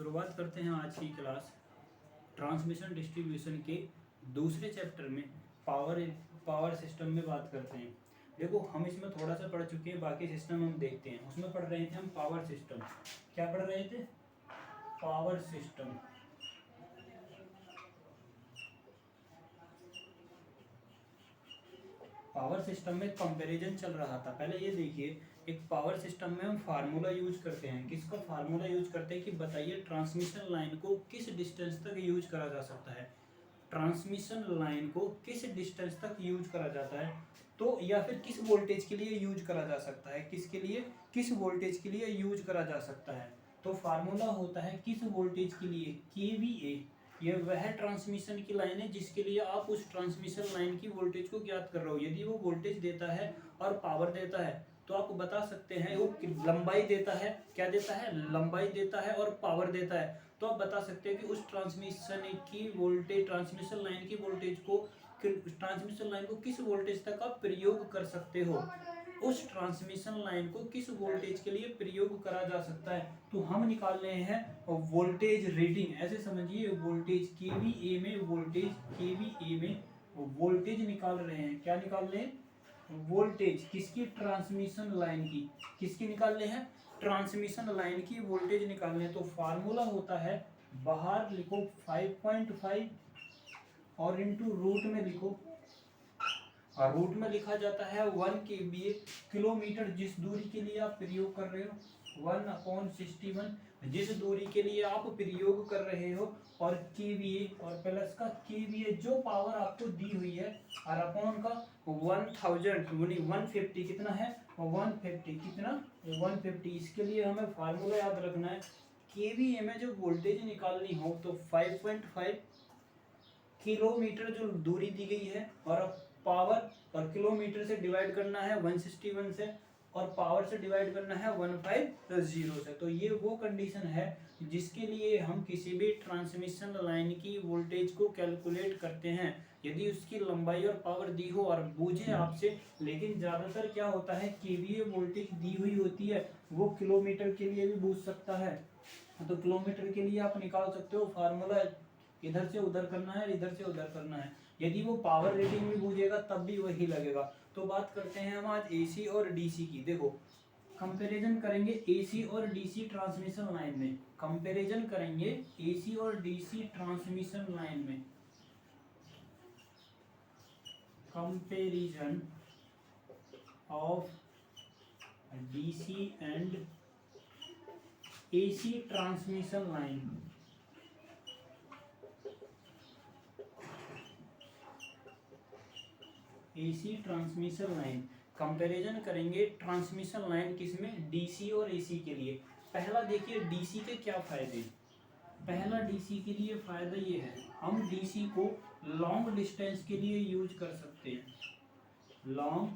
शुरुआत करते हैं आज की क्लास ट्रांसमिशन डिस्ट्रीब्यूशन के दूसरे चैप्टर में पावर सिस्टम में बात करते हैं। देखो हम इसमें थोड़ा सा पढ़ चुके हैं, बाकी सिस्टम हम देखते हैं। उसमें पढ़ रहे थे हम पावर सिस्टम। क्या पढ़ रहे थे? Power system. पावर सिस्टम में कंपैरिजन चल रहा था। पहले ये देखिए, एक पावर सिस्टम में हम फार्मूला यूज करते हैं। किसका फार्मूला यूज करते हैं कि बताइए ट्रांसमिशन लाइन को किस डिस्टेंस तक यूज करा जा सकता है। ट्रांसमिशन लाइन को किस डिस्टेंस तक यूज करा जाता है, तो या फिर किस वोल्टेज के लिए यूज करा जा सकता है, किसके लिए, किस वोल्टेज के लिए यूज करा जा सकता है। तो फार्मूला होता है किस वोल्टेज के लिए, KVA। यह वह ट्रांसमिशन की लाइन है जिसके लिए आप उस ट्रांसमिशन लाइन की वोल्टेज को ज्ञात कर रहे हो। यदि वो वोल्टेज देता है और पावर देता है तो आप बता सकते हैं वो लंबाई देता है, क्या देता है, लंबाई देता है और पावर देता है, तो आप बता सकते हैं कि उस ट्रांसमिशन की वोल्टेज, ट्रांसमिशन लाइन की वोल्टेज को, ट्रांसमिशन लाइन को किस वोल्टेज तक आप प्रयोग कर सकते हो, उस ट्रांसमिशन लाइन को किस वोल्टेज के लिए प्रयोग करा जा सकता है। तो हम निकाल रहे हैं वोल्टेज रीडिंग। ऐसे समझिए, वोल्टेज KVA में, वोल्टेज KVA में वोल्टेज निकाल रहे हैं। क्या निकाल रहे हैं? वोल्टेज। किसकी? ट्रांसमिशन लाइन की। किसकी निकाल रहे हैं? ट्रांसमिशन लाइन की वोल्टेज निकाल रहे हैं। तो फार्मूला होता है, बाहर लिखो 5.5 और इंटू रूट में लिखो, और रूट में लिखा जाता है 1 kVA। किलोमीटर जिस दूरी के लिए आप प्रयोग कर रहे हो, 1/61 जिस दूरी के लिए आप प्रयोग कर रहे हो, और KVA और प्लस का KVA जो पावर आपको दी हुई है, और अपॉन का 150 कितना है, 150 कितना, 150। इसके लिए हमें फार्मूला याद रखना है। KVA में जो वोल्टेज निकालनी हो तो 5.5 किलोमीटर जो दूरी दी गई है, और पावर और किलोमीटर से डिवाइड करना है 161 से, और पावर से डिवाइड करना है 150 से। तो ये वो कंडीशन है जिसके लिए हम किसी भी ट्रांसमिशन लाइन की वोल्टेज को कैलकुलेट करते हैं। यदि उसकी लंबाई और पावर दी हो और पूछे आपसे, लेकिन ज़्यादातर क्या होता है, KVA वोल्टेज दी हुई होती है, वो किलोमीटर के लिए भी पूछ सकता है। तो किलोमीटर के लिए आप निकाल सकते हो फार्मूला, इधर से उधर करना है, इधर से उधर करना है। यदि वो पावर रेटिंग भी पूछेगा तब भी वही लगेगा। तो बात करते हैं हम आज AC और DC की। देखो कंपैरिजन करेंगे AC और DC ट्रांसमिशन लाइन में, कंपैरिजन करेंगे AC और DC ट्रांसमिशन लाइन में, comparison of DC and AC transmission line. AC transmission line comparison करेंगे ट्रांसमिशन लाइन किसमें, DC और AC के लिए। पहला देखिए DC के क्या फायदे। पहला DC के लिए फायदा ये है, हम DC को लॉन्ग डिस्टेंस के लिए यूज कर सकते हैं। लॉन्ग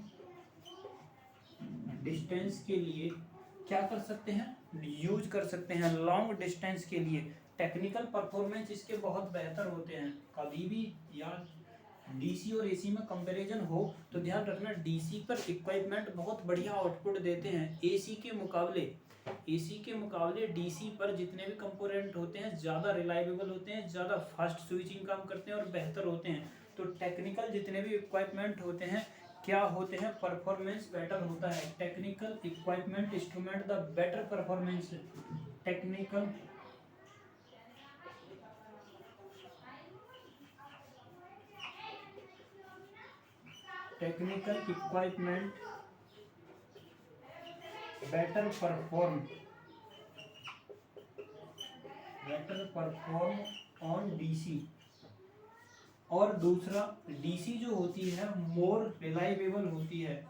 डिस्टेंस के लिए क्या कर सकते हैं, यूज कर सकते हैं लॉन्ग डिस्टेंस के लिए। टेक्निकल परफॉर्मेंस इसके बहुत बेहतर होते हैं। कभी भी यार DC और AC में कंपैरिजन हो तो ध्यान रखना, DC पर इक्विपमेंट बहुत बढ़िया आउटपुट देते हैं। AC के मुकाबले DC पर जितने भी कंपोनेंट होते हैं ज़्यादा रिलायबल होते हैं, ज़्यादा फास्ट स्विचिंग काम करते हैं और बेहतर होते हैं। तो टेक्निकल जितने भी इक्विपमेंट होते हैं क्या होते हैं, परफॉर्मेंस बेटर होता है। Technical equipment instrument the better performance. Technical equipment better perform on DC। और दूसरा DC जो होती है मोर रिलायबल होती है,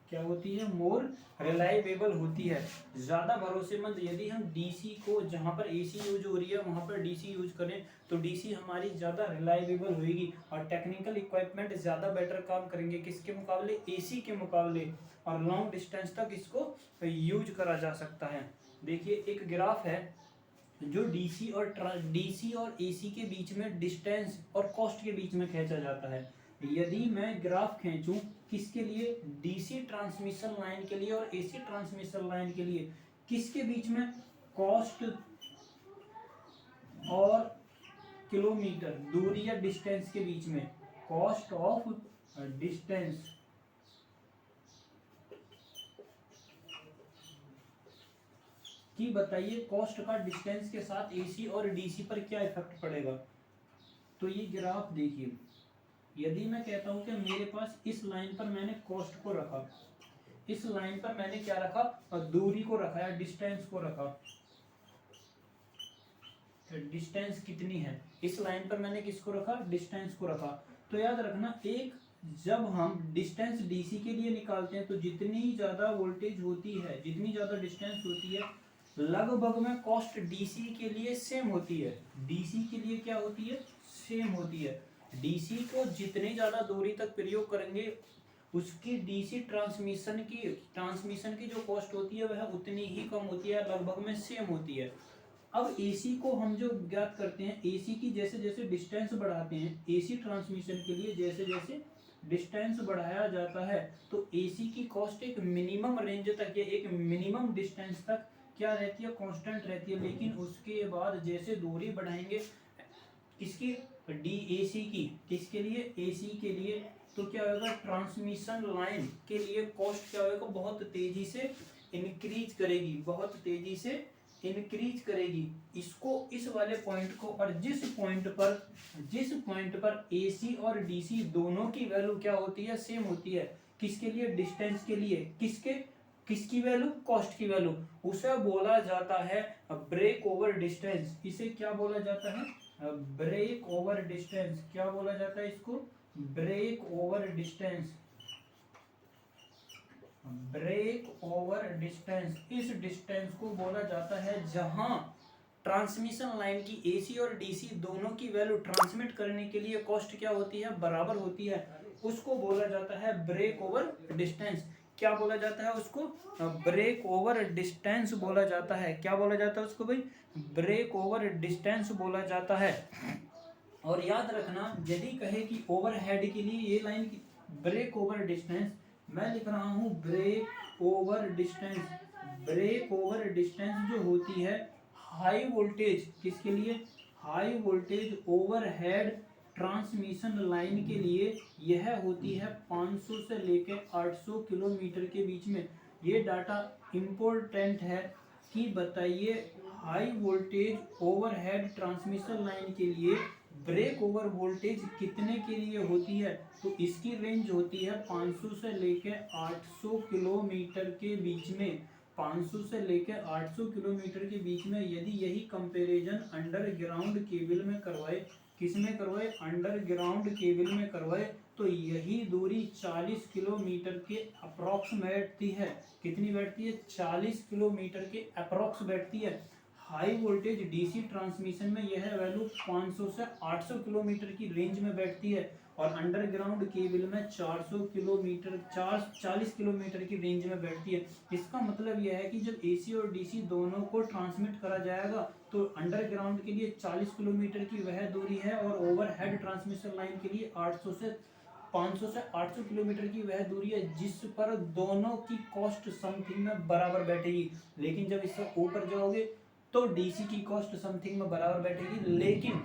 क्या होती है, मोर रिलायबल होती है, ज़्यादा भरोसेमंद। यदि हम DC को, जहाँ पर AC यूज हो रही है वहाँ पर DC यूज करें तो DC हमारी ज़्यादा रिलायबल होगी, और टेक्निकल इक्विपमेंट ज़्यादा बेटर काम करेंगे किसके मुकाबले, AC के मुकाबले, और लॉन्ग डिस्टेंस तक इसको यूज करा जा सकता है। देखिए एक ग्राफ है जो DC और AC के बीच में डिस्टेंस और कॉस्ट के बीच में खींचा जाता है। यदि मैं ग्राफ खींचूं किसके लिए? डीसी ट्रांसमिशन लाइन के लिए और एसी ट्रांसमिशन लाइन के लिए। किसके बीच में? कॉस्ट और किलोमीटर, दूरी या डिस्टेंस के बीच में। कॉस्ट ऑफ डिस्टेंस कि बताइए कॉस्ट का डिस्टेंस के साथ एसी और डीसी पर क्या इफेक्ट पड़ेगा। तो ये ग्राफ देखिए, यदि मैं कहता हूं कि मेरे पास इस लाइन पर मैंने कॉस्ट को रखा, इस लाइन पर मैंने क्या रखा? दूरी को रखा या डिस्टेंस को रखा। डिस्टेंस कितनी है? इस लाइन पर मैंने किसको रखा? डिस्टेंस को रखा। तो याद रखना, एक जब हम डिस्टेंस डीसी के लिए निकालते हैं तो जितनी ज्यादा वोल्टेज होती है, जितनी ज्यादा डिस्टेंस होती है, लगभग में कॉस्ट डीसी के लिए सेम होती है। डीसी के लिए क्या होती है? सेम होती है। डीसी को जितनी ज्यादा दूरी तक प्रयोग करेंगे उसकी डीसी ट्रांसमिशन की जो कॉस्ट होती है वह उतनी ही कम होती है, लगभग में सेम होती है। अब एसी को हम जो ज्ञात करते हैं, एसी की जैसे जैसे डिस्टेंस बढ़ाते हैं, एसी ट्रांसमिशन के लिए जैसे जैसे डिस्टेंस बढ़ाया जाता है तो एसी की कॉस्ट एक मिनिमम रेंज तक या एक मिनिमम डिस्टेंस तक क्या रहती है? कांस्टेंट रहती है। लेकिन उसके बाद जैसे दूरी बढ़ाएंगे किसकी? डीएसी की। किसके लिए? एसी के लिए। तो क्या होगा? ट्रांसमिशन लाइन के लिए कॉस्ट क्या होगा? बहुत तेजी से इंक्रीज करेगी, बहुत तेजी से इंक्रीज करेगी। इसको, इस वाले पॉइंट को, और जिस पॉइंट पर एसी और डीसी दोनों की वैल्यू क्या होती है? सेम होती है। किसके लिए? डिस्टेंस के लिए। किसकी वैल्यू? कॉस्ट की वैल्यू। उसे बोला जाता है ब्रेक ओवर डिस्टेंस। इसे क्या बोला जाता है? Break over distance. क्या बोला जाता है इसको? Break over distance. Break over distance, इस डिस्टेंस को बोला जाता है जहां ट्रांसमिशन लाइन की एसी और डीसी दोनों की वैल्यू ट्रांसमिट करने के लिए कॉस्ट क्या होती है? बराबर होती है। उसको बोला जाता है ब्रेक ओवर डिस्टेंस। क्या बोला जाता है उसको? ब्रेक ओवर डिस्टेंस बोला जाता है। क्या बोला जाता है उसको भाई? ब्रेक ओवर डिस्टेंस बोला जाता है। और याद रखना, यदि कहे कि ओवरहेड के लिए ये लाइन ब्रेक ओवर डिस्टेंस, मैं लिख रहा हूं break over distance. Break over distance जो होती है हाई वोल्टेज, किसके लिए? High voltage overhead transmission line के लिए यह होती है 500 से लेकर 800 किलोमीटर के बीच में। ये डाटा इम्पोर्टेंट है कि बताइए high voltage overhead transmission line के लिए ब्रेक ओवर वोल्टेज कितने के लिए होती है? तो इसकी रेंज होती है 500 से लेकर 800 किलोमीटर के बीच में। 500 से लेकर 800 किलोमीटर के बीच में। यदि यही कंपैरिजन अंडरग्राउंड केबल में करवाए, किस में करवाए? अंडरग्राउंड केबल में करवाए, तो यही दूरी 40 किलोमीटर के अप्रॉक्स बैठती है। कितनी बैठती है? 40 किलोमीटर के अप्रॉक्स बैठती है। हाई वोल्टेज डीसी ट्रांसमिशन में यह वैल्यू 500 से 800 किलोमीटर की रेंज में बैठती है और अंडरग्राउंड केबल में 400 किलोमीटर 40 किलोमीटर की रेंज में बैठती है। इसका मतलब यह है कि जब एसी और डीसी दोनों को ट्रांसमिट करा जाएगा तो अंडरग्राउंड के लिए 40 किलोमीटर की वह दूरी है और ओवरहेड ट्रांसमिशन लाइन के लिए 500 से 800 किलोमीटर की वह दूरी है, जिस पर दोनों की कॉस्ट समथिंग में बराबर बैठेगी। लेकिन जब इससे ऊपर जाओगे तो डीसी की कॉस्ट समथिंग में बराबर बैठेगी, लेकिन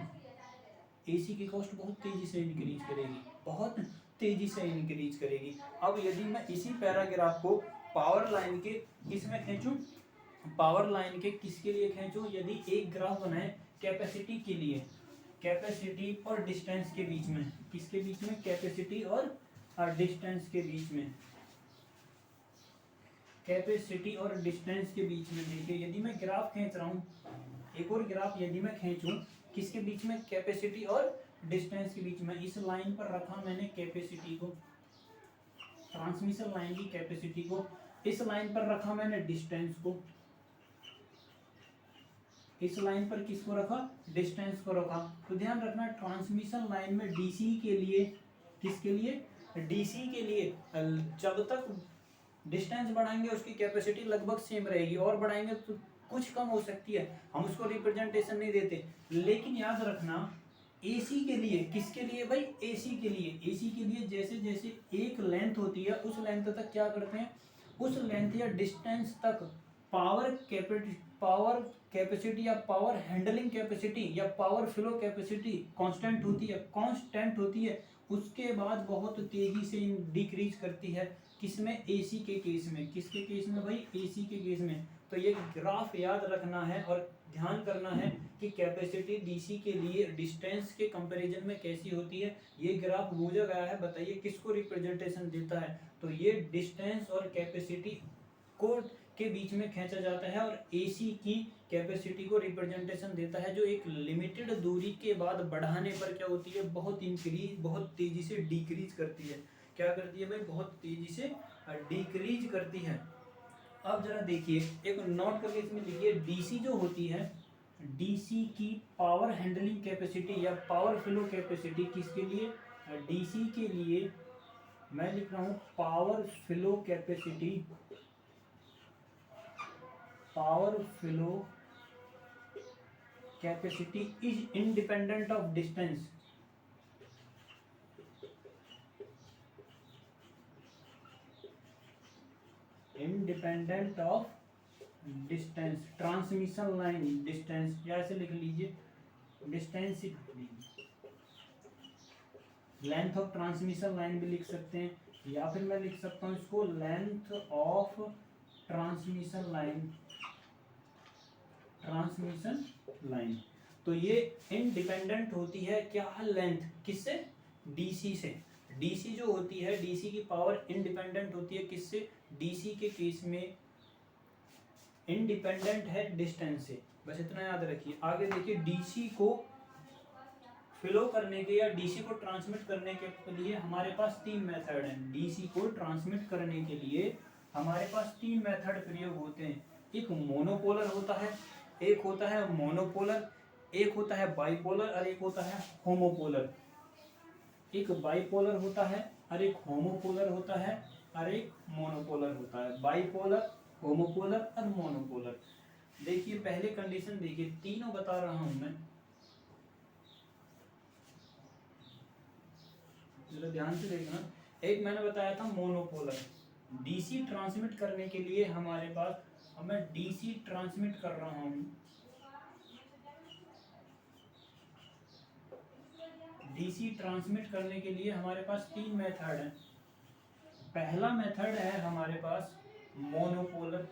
एसी की कॉस्ट बहुत तेजी से इंक्रीज करेगी, बहुत तेजी से इंक्रीज करेगी। अब यदि मैं इसी पैराग्राफ को पावर लाइन के इसमें खींचूं, पावर लाइन के किसके लिए खींचूं? यदि एक ग्राफ बनाए कैपेसिटी के लिए, कैपेसिटी और डिस्टेंस के बीच में, किसके बीच में? कैपेसिटी और डिस्टेंस के बीच में। कैपेसिटी और डिस्टेंस के बीच में देखिए, यदि मैं ग्राफ खींच रहा हूँ, एक और ग्राफ यदि मैं खींचूं, किसके बीच में? कैपेसिटी और डिस्टेंस के बीच में। इस लाइन पर रखा मैंने कैपेसिटी को, ट्रांसमिशन लाइन की कैपेसिटी को। इस लाइन पर रखा मैंने डिस्टेंस को। इस लाइन पर किसको रखा? डिस्टेंस को रखा। तो ध्यान रखना, ट्रांसमिशन लाइन में डीसी के लिए, किसके लिए? डीसी के लिए जब तक डिस्टेंस बढ़ाएंगे उसकी कैपेसिटी लगभग सेम रहेगी, और बढ़ाएंगे तो कुछ कम हो सकती है, हम उसको रिप्रेजेंटेशन नहीं देते। लेकिन याद रखना, एसी के लिए, किसके लिए भाई, एसी के लिए, एसी के लिए जैसे जैसे एक लेंथ होती है उस लेंथ तक क्या करते हैं, उस लेंथ या डिस्टेंस तक पावर कैपेसिटी या पावर हैंडलिंग कैपेसिटी या पावर फ्लो कैपेसिटी कांस्टेंट होती है, उसके बाद बहुत तेजी से डिक्रीज करती है। किसमें, एसी के केस में। किसके केस में भाई, एसी के केस में। तो ये ग्राफ याद रखना है और ध्यान करना है कि कैपेसिटी डीसी के लिए डिस्टेंस के कंपैरिजन में कैसी होती है। ये ग्राफ बोझा गया है, बताइए किसको रिप्रेजेंटेशन देता है, तो ये डिस्टेंस और कैपेसिटी को के बीच में खींचा जाता है और एसी की कैपेसिटी को रिप्रेजेंटेशन देता है, जो एक लिमिटेड दूरी के बाद बढ़ाने पर क्या होती है, बहुत तेजी से डिक्रीज करती है। क्या करती है भाई, बहुत तेजी से डिक्रीज करती है। अब जरा देखिए, एक नोट करके इसमें लिखिए, डीसी जो होती है, डीसी की पावर हैंडलिंग कैपेसिटी या पावर फ्लो कैपेसिटी किसके लिए, डीसी के लिए मैं लिख रहा हूं power flow capacity, power flow capacity is independent of distance, independent of distance, transmission line distance, या ऐसे लिख लीजिए distance, length of transmission line भी लिख सकते हैं, या फिर मैं लिख सकता हूँ इसको लेंथ ऑफ ट्रांसमिशन लाइन। तो ये इंडिपेंडेंट होती है क्या, लेंथ किससे, डीसी से। डीसी जो होती है, डीसी की पावर इंडिपेंडेंट होती है किससे, डीसी के केस में इंडिपेंडेंट है डिस्टेंस से। बस इतना याद रखिए। आगे देखिए, डीसी को फ्लो करने के या डीसी को ट्रांसमिट करने के लिए हमारे पास तीन मेथड हैं। डीसी को ट्रांसमिट करने के लिए हमारे पास तीन मेथड प्रयोग होते हैं। एक मोनोपोलर होता है, एक होता है मोनोपोलर, एक होता है बाइपोलर और एक होता है होमोपोलर। एक बाइपोलर होता है और एक होमोपोलर होता है और एक मोनोपोलर होता है। बाइपोलर, होमोपोलर और मोनोपोलर। देखिए पहले कंडीशन देखिए, तीनों बता रहा हूं मैं, जरा ध्यान से देखना। एक मैंने बताया था मोनोपोलर, डीसी ट्रांसमिट करने के लिए हमारे पास, अब मैं डीसी ट्रांसमिट कर रहा हूं, डीसी ट्रांसमिट करने के लिए हमारे पास तीन मेथड हैं। पहला मेथड है हमारे पास मोनोपोलर,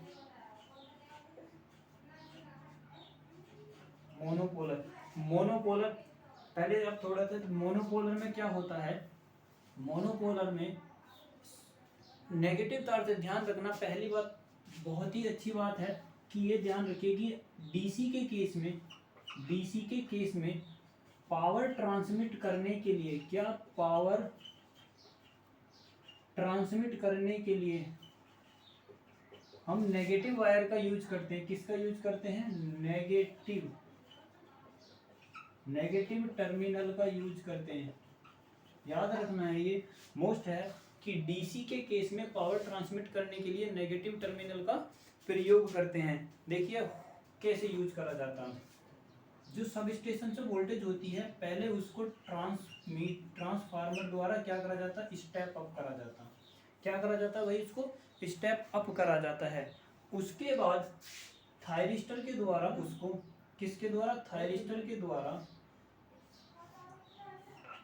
मोनोपोलर पहले, अब थोड़ा सा मोनोपोलर में क्या होता है, मोनोपोलर में नेगेटिव तार से ध्यान रखना। पहली बात, बहुत ही अच्छी बात है कि ये ध्यान रखिए कि डीसी के केस में पावर ट्रांसमिट करने के लिए, क्या पावर ट्रांसमिट करने के लिए हम नेगेटिव वायर का यूज करते हैं। किसका यूज करते हैं, नेगेटिव टर्मिनल का यूज करते हैं। याद रखना है, ये मोस्ट है कि डीसी के केस में पावर ट्रांसमिट करने के लिए नेगेटिव टर्मिनल का प्रयोग करते हैं। देखिए कैसे यूज करा जाता है। जो सब स्टेशन से वोल्टेज होती है, पहले उसको ट्रांसफार्मर द्वारा क्या करा जाता है, स्टेप अप करा जाता है। क्या करा जाता है भाई, उसको स्टेप अप करा जाता है। उसके बाद थायरिस्टर के द्वारा उसको, किसके द्वारा, थायरिस्टर के द्वारा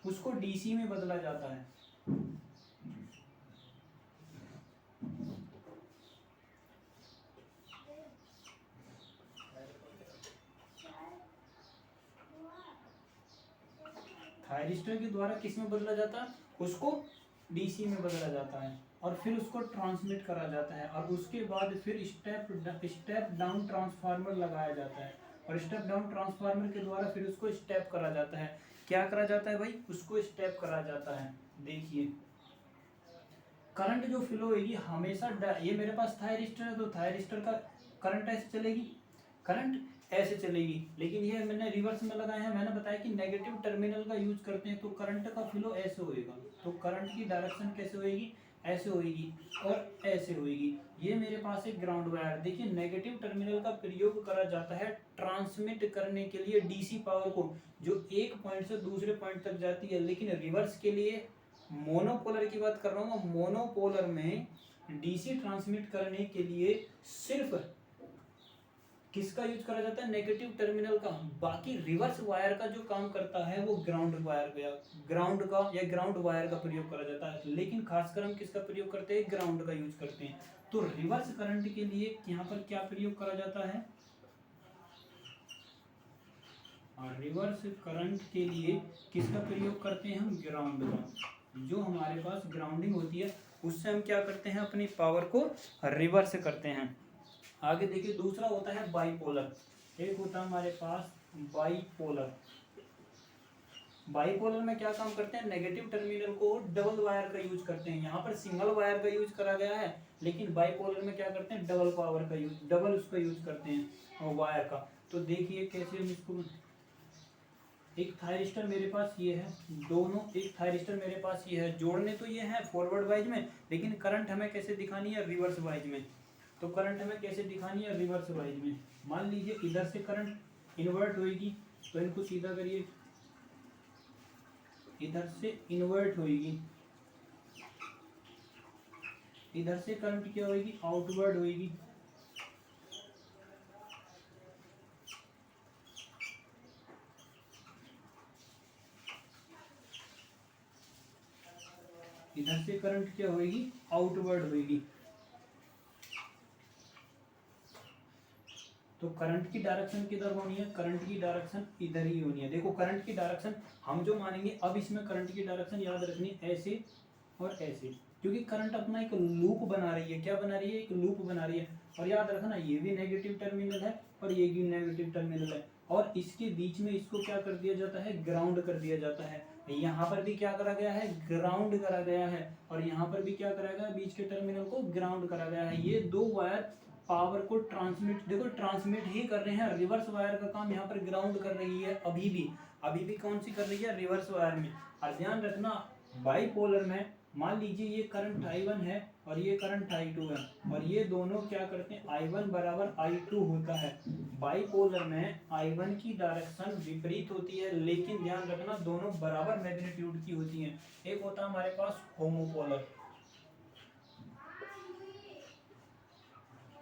उसको डीसी में बदला जाता है। थायरिस्टर के द्वारा किस में बदला जाता है, उसको डीसी में बदला जाता है और फिर उसको ट्रांसमिट करा जाता है। और उसके बाद फिर स्टेप डाउन ट्रांसफार्मर लगाया जाता है और स्टेप डाउन ट्रांसफार्मर के द्वारा फिर उसको स्टेप करा जाता है। क्या करा जाता है भाई, उसको स्टेप करा जाता है। देखिए करंट जो फ्लो होगी हमेशा, ये मेरे पास थायरिस्टर है तो थायरिस्टर का करंट ऐसे चलेगी, करंट ऐसे चलेगी, लेकिन ये मैंने रिवर्स में लगाया है। मैंने बताया कि नेगेटिव टर्मिनल का यूज करते हैं तो करंट का फ्लो ऐसे होएगा, तो करंट की डायरेक्शन कैसे होएगी, ऐसे होगी और ऐसे होगी। ये मेरे पास एक ग्राउंड वायर, देखिए नेगेटिव टर्मिनल का प्रयोग करा जाता है ट्रांसमिट करने के लिए डीसी पावर को, जो एक पॉइंट से दूसरे पॉइंट तक जाती है। लेकिन रिवर्स के लिए, मोनोपोलर की बात कर रहा हूँ, मोनोपोलर में डीसी ट्रांसमिट करने के लिए सिर्फ किसका यूज करा जाता है, नेगेटिव टर्मिनल का। बाकी रिवर्स वायर का जो काम करता है वो ग्राउंड वायर का, ग्राउंड वायर का प्रयोग करा जाता है। लेकिन खासकर हम किसका प्रयोग करते हैं, ग्राउंड का यूज करते हैं। तो रिवर्स करंट के लिए यहाँ पर क्या प्रयोग करा जाता है, और रिवर्स करंट के लिए किसका प्रयोग करते हैं हम, ग्राउंड का। जो हमारे पास ग्राउंडिंग होती है उससे हम क्या करते हैं, अपनी पावर को रिवर्स करते हैं। आगे देखिए, दूसरा होता है बाईपोलर। एक होता है हमारे पास बाईपोलर। बाईपोलर में क्या काम करते हैं, नेगेटिव टर्मिनल को डबल वायर का यूज करते हैं। यहाँ पर सिंगल वायर का यूज करा गया है, लेकिन बाईपोलर में क्या करते हैं, डबल पावर का यूज, डबल उसका यूज करते हैं वायर का। तो देखिए कैसे हम इसको, एक थायरिस्टर मेरे पास ये है, दोनों, एक थायरिस्टर मेरे पास ये है, जोड़ने तो ये है फॉरवर्ड वाइज में, लेकिन करंट हमें कैसे दिखानी है, रिवर्स वाइज में। तो करंट हमें कैसे दिखानी है, रिवर्स वाइज में। मान लीजिए इधर से करंट इन्वर्ट होगी, तो इनको सीधा करिए, इधर से इन्वर्ट होगी, इधर से करंट क्या होगी, आउटवर्ड होगी। इधर से करंट क्या होगी, आउटवर्ड होगी। तो करंट की डायरेक्शन किधर होनी है, करंट की डायरेक्शन इधर ही होनी है। देखो करंट की डायरेक्शन हम जो मानेंगे, अब इसमें करंट की डायरेक्शन याद रखनी है ऐसे और ऐसे, क्योंकि करंट अपना एक लूप बना रही है। क्या बना रही है, एक लूप बना रही है। और याद रखना ये भी नेगेटिव टर्मिनल है और ये भी नेगेटिव टर्मिनल है, और इसके बीच में इसको क्या कर दिया जाता है, ग्राउंड कर दिया जाता है। यहाँ पर भी क्या करा गया है, ग्राउंड करा गया है, और यहाँ पर भी क्या करा गया, बीच के टर्मिनल को ग्राउंड करा गया है। ये दो वायर पावर को ट्रांसमिट, देखो ट्रांसमिट ही कर रहे हैं। रिवर्स वायर का काम यहाँ पर ग्राउंड कर रही है अभी भी कौन सी कर रही है, रिवर्स वायर में। और ध्यान रखना, बाईपोलर में मान लीजिए ये करंट I1 है और ये करंट I2 है, और ये दोनों क्या करते हैं, I1 बराबर I2 होता है। बाईपोलर में I1 की डायरेक्शन विपरीत होती है, लेकिन ध्यान रखना दोनों बराबर मैग्नीट्यूड की होती हैं। एक होता है हमारे पास होमोपोलर,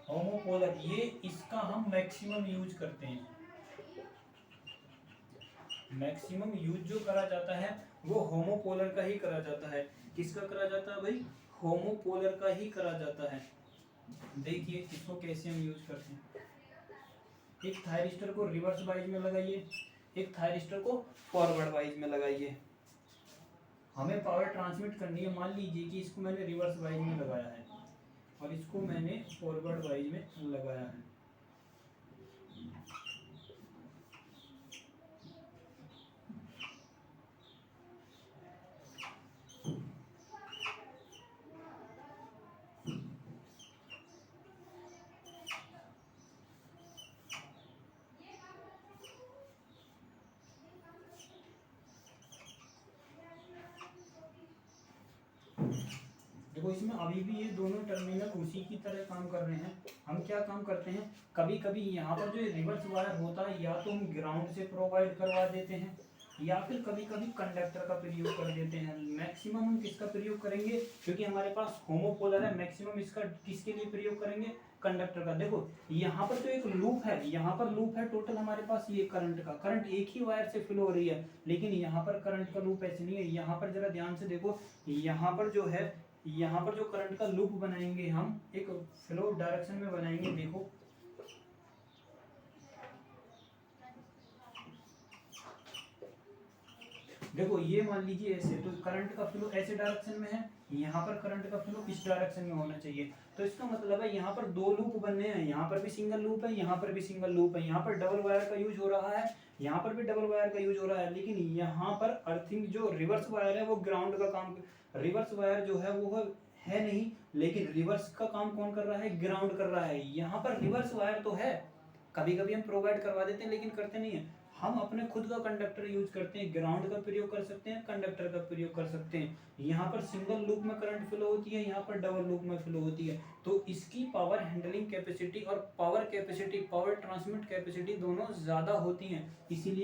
होमोपोलर ये इसका हम मैक्सिमम यूज करते हैं। मैक्सिमम यूज जो करा जाता है वो होमोपोलर का ही करा जाता है। किसका करा जाता है भाई, होमोपोलर का ही करा जाता है। देखिए इसको कैसे हम यूज करते हैं, एक थायरिस्टर को रिवर्स वाइज में लगाइए, एक थायरिस्टर को फॉरवर्ड वाइज में लगाइए। हमें पावर ट्रांसमिट करनी है। मान लीजिए कि इसको मैंने रिवर्स वाइज में लगाया है और इसको मैंने फॉरवर्ड वाइज में लगाया है। देखो इसमें अभी भी ये दोनों टर्मिनल उसी की तरह काम कर रहे हैं। हम क्या काम करते हैं, कभी कभी यहाँ पर जो रिवर्स वायर होता है या तो हम ग्राउंड से प्रोवाइड करवा देते हैं, या फिर कभी कभी कंडक्टर का प्रयोग कर देते हैं। मैक्सिमम हम किसका प्रयोग करेंगे, क्योंकि हमारे पास होमोपोलर है, मैक्सिमम इसका किसके लिए प्रयोग करेंगे, कंडक्टर का। देखो यहाँ पर तो एक लूप है, यहाँ पर लूप है टोटल हमारे पास ये करंट का, करंट एक ही वायर से फ्लो हो रही है, लेकिन यहाँ पर करंट का लूप ऐसे नहीं है। यहाँ पर जरा ध्यान से देखो, यहाँ पर जो है, यहाँ पर जो करंट का लूप बनाएंगे हम एक फ्लो डायरेक्शन में बनाएंगे। देखो देखो ये मान लीजिए ऐसे, तो करंट का फ्लो ऐसे डायरेक्शन में है, यहाँ पर करंट का फ्लो इस डायरेक्शन में होना चाहिए। तो इसका मतलब है यहाँ पर दो लूप बनने हैं, यहाँ पर भी सिंगल लूप है, यहाँ पर भी सिंगल लूप है। यहाँ पर डबल वायर का यूज हो रहा है, यहाँ पर भी डबल वायर का यूज हो रहा है, लेकिन यहाँ पर अर्थिंग जो रिवर्स वायर है वो ग्राउंड का काम, रिवर्स वायर जो है वो है नहीं, लेकिन रिवर्स का काम कौन कर रहा है, ग्राउंड कर रहा है। यहाँ पर रिवर्स वायर तो है, कभी कभी हम प्रोवाइड करवा देते हैं लेकिन करते नहीं है। हम अपने खुद का कंडक्टर यूज करते हैं, ग्राउंड का प्रयोग कर सकते हैं, कंडक्टर का प्रयोग कर सकते हैं। यहाँ पर सिंगल लूप में करंट फ्लो होती है, यहाँ पर डबल लूप में फ्लो होती है। तो इसकी पावर हैंडलिंग कैपेसिटी और power capacity, power transmit capacity दोनों ज़्यादा होती हैं, इसीलिए